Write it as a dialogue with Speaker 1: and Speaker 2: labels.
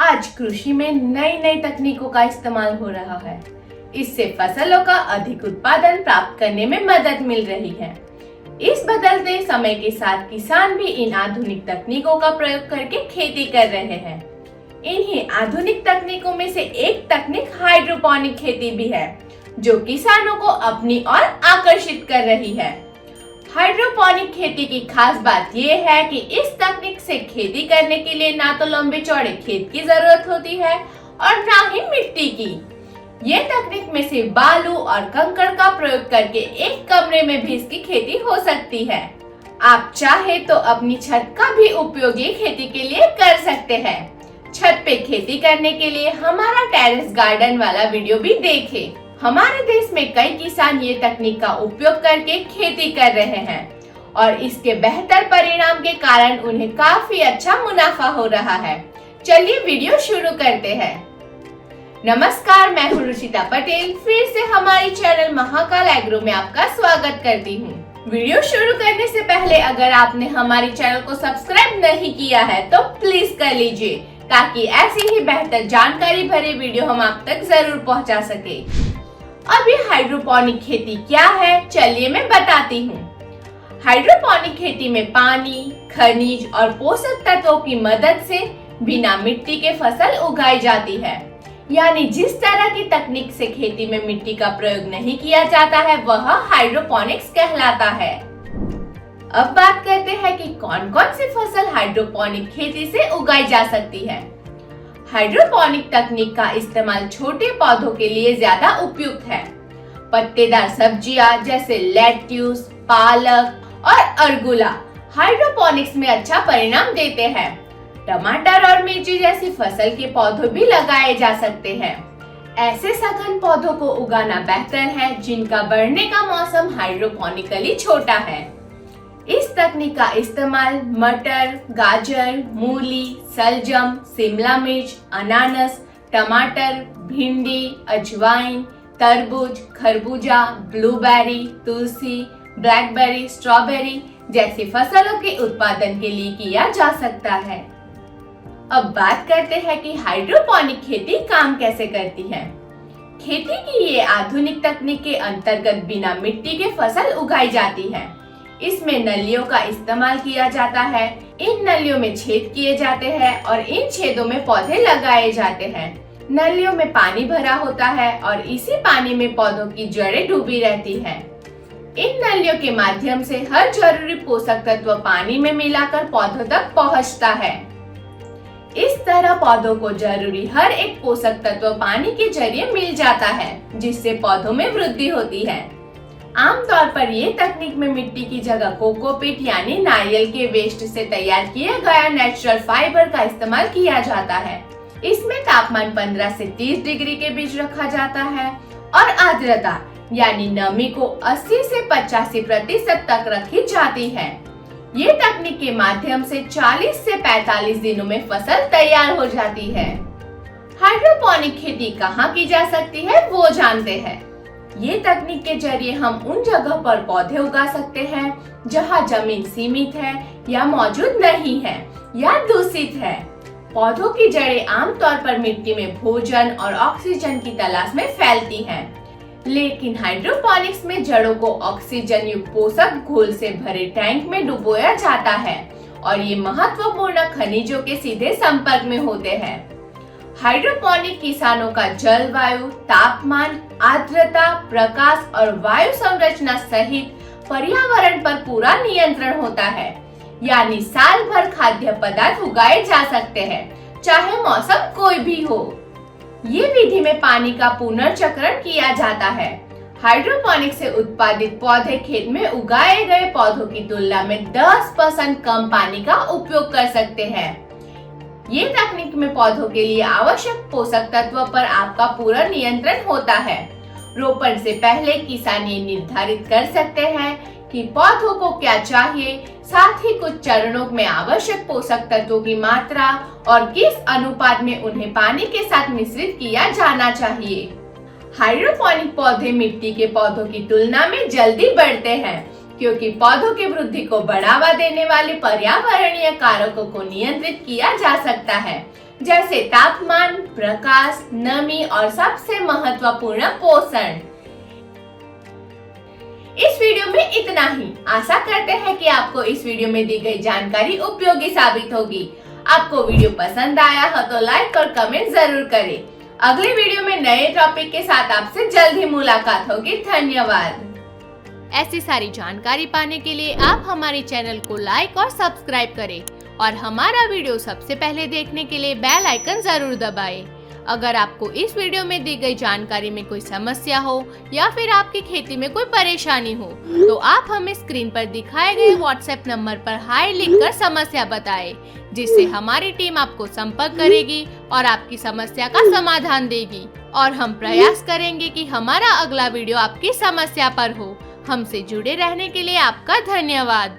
Speaker 1: आज कृषि में नई नई तकनीकों का इस्तेमाल हो रहा है। इससे फसलों का अधिक उत्पादन प्राप्त करने में मदद मिल रही है। इस बदलते समय के साथ किसान भी इन आधुनिक तकनीकों का प्रयोग करके खेती कर रहे हैं। इन्हीं आधुनिक तकनीकों में से एक तकनीक हाइड्रोपोनिक खेती भी है, जो किसानों को अपनी ओर आकर्षित कर रही है। हाइड्रोपोनिक खेती की खास बात यह है कि इस तकनीक से खेती करने के लिए ना तो लंबे चौड़े खेत की जरूरत होती है और ना ही मिट्टी की। ये तकनीक में से बालू और कंकड़ का प्रयोग करके एक कमरे में भी इसकी खेती हो सकती है। आप चाहे तो अपनी छत का भी उपयोग ये खेती के लिए कर सकते हैं। छत पे खेती करने के लिए हमारा टेरेस गार्डन वाला वीडियो भी देखें। हमारे देश में कई किसान ये तकनीक का उपयोग करके खेती कर रहे हैं और इसके बेहतर परिणाम के कारण उन्हें काफी अच्छा मुनाफा हो रहा है। चलिए वीडियो शुरू करते हैं। नमस्कार, मैं हूँ रुचिता पटेल। फिर से हमारी चैनल महाकाल एग्रो में आपका स्वागत करती हूँ। वीडियो शुरू करने से पहले अगर आपने हमारी चैनल को सब्सक्राइब नहीं किया है तो प्लीज कर लीजिए, ताकि ऐसी ही बेहतर जानकारी भरे वीडियो हम आप तक जरूर पहुँचा सके। अब ये हाइड्रोपोनिक खेती क्या है, चलिए मैं बताती हूँ। हाइड्रोपोनिक खेती में पानी, खनिज और पोषक तत्वों की मदद से बिना मिट्टी के फसल उगाई जाती है। यानी जिस तरह की तकनीक से खेती में मिट्टी का प्रयोग नहीं किया जाता है वह हाइड्रोपोनिक्स कहलाता है। अब बात करते हैं कि कौन कौन सी फसल हाइड्रोपोनिक खेती से उगाई जा सकती है। हाइड्रोपोनिक तकनीक का इस्तेमाल छोटे पौधों के लिए ज्यादा उपयुक्त है। पत्तेदार सब्जियां जैसे लेट्यूस, पालक और अर्गुला हाइड्रोपोनिक्स में अच्छा परिणाम देते हैं। टमाटर और मिर्ची जैसी फसल के पौधे भी लगाए जा सकते हैं। ऐसे सघन पौधों को उगाना बेहतर है जिनका बढ़ने का मौसम हाइड्रोपोनिकली छोटा है। इस तकनीक का इस्तेमाल मटर, गाजर, मूली, सलजम, शिमला मिर्च, अनानास, टमाटर, भिंडी, अजवाइन, तरबूज, खरबूजा, ब्लूबेरी, तुलसी, ब्लैकबेरी, स्ट्रॉबेरी जैसी फसलों के उत्पादन के लिए किया जा सकता है। अब बात करते हैं कि हाइड्रोपोनिक खेती काम कैसे करती है। खेती की ये आधुनिक तकनीक के अंतर्गत बिना मिट्टी के फसल उगाई जाती है। इसमें नलियों का इस्तेमाल किया जाता है। इन नलियों में छेद किए जाते हैं और इन छेदों में पौधे लगाए जाते हैं। नलियों में पानी भरा होता है और इसी पानी में पौधों की जड़ें डूबी रहती हैं। इन नलियों के माध्यम से हर जरूरी पोषक तत्व पानी में मिलाकर पौधों तक पहुंचता है। इस तरह पौधों को जरूरी हर एक पोषक तत्व पानी के जरिए मिल जाता है, जिससे पौधों में वृद्धि होती है। आमतौर पर ये तकनीक में मिट्टी की जगह कोकोपीट यानी नारियल के वेस्ट से तैयार किया गया नेचुरल फाइबर का इस्तेमाल किया जाता है। इसमें तापमान 15 से 30 डिग्री के बीच रखा जाता है और आर्द्रता यानी नमी को 80 से 85% तक रखी जाती है। ये तकनीक के माध्यम से 40 से 45 दिनों में फसल तैयार हो जाती है। हाइड्रोपोनिक खेती कहाँ की जा सकती है वो जानते हैं। ये तकनीक के जरिए हम उन जगह पर पौधे उगा सकते हैं जहाँ जमीन सीमित है या मौजूद नहीं है या दूषित है। पौधों की जड़ें आमतौर पर मिट्टी में भोजन और ऑक्सीजन की तलाश में फैलती हैं, लेकिन हाइड्रोपोनिक्स में जड़ों को ऑक्सीजन युक्त पोषक घोल से भरे टैंक में डुबोया जाता है और ये महत्वपूर्ण खनिजों के सीधे संपर्क में होते हैं। हाइड्रोपोनिक किसानों का जलवायु, तापमान, आर्द्रता, प्रकाश और वायु संरचना सहित पर्यावरण पर पूरा नियंत्रण होता है। यानी साल भर खाद्य पदार्थ उगाए जा सकते हैं, चाहे मौसम कोई भी हो। ये विधि में पानी का पुनर्चक्रण किया जाता है। हाइड्रोपोनिक से उत्पादित पौधे खेत में उगाए गए पौधों की तुलना में 10% कम पानी का उपयोग कर सकते हैं। ये तकनीक में पौधों के लिए आवश्यक पोषक तत्वों पर आपका पूरा नियंत्रण होता है। रोपण से पहले किसान ये निर्धारित कर सकते हैं कि पौधों को क्या चाहिए, साथ ही कुछ चरणों में आवश्यक पोषक तत्वों की मात्रा और किस अनुपात में उन्हें पानी के साथ मिश्रित किया जाना चाहिए। हाइड्रोपोनिक पौधे मिट्टी के पौधों की तुलना में जल्दी बढ़ते हैं, क्योंकि पौधों की वृद्धि को बढ़ावा देने वाले पर्यावरणीय कारकों को नियंत्रित किया जा सकता है, जैसे तापमान, प्रकाश, नमी और सबसे महत्वपूर्ण पोषण। इस वीडियो में इतना ही। आशा करते हैं कि आपको इस वीडियो में दी गई जानकारी उपयोगी साबित होगी। आपको वीडियो पसंद आया हो तो लाइक और कमेंट जरूर करें। अगले वीडियो में नए टॉपिक के साथ आपसे जल्द ही मुलाकात होगी। धन्यवाद।
Speaker 2: ऐसी सारी जानकारी पाने के लिए आप हमारे चैनल को लाइक और सब्सक्राइब करें और हमारा वीडियो सबसे पहले देखने के लिए बेल आइकन जरूर दबाएं। अगर आपको इस वीडियो में दी गई जानकारी में कोई समस्या हो या फिर आपकी खेती में कोई परेशानी हो तो आप हमें स्क्रीन पर दिखाए गए व्हाट्सएप नंबर पर हाय लिखकर समस्या बताएं, जिससे हमारी टीम आपको संपर्क करेगी और आपकी समस्या का समाधान देगी। और हम प्रयास करेंगे कि हमारा अगला वीडियो आपकी समस्या पर हो। हमसे जुड़े रहने के लिए आपका धन्यवाद।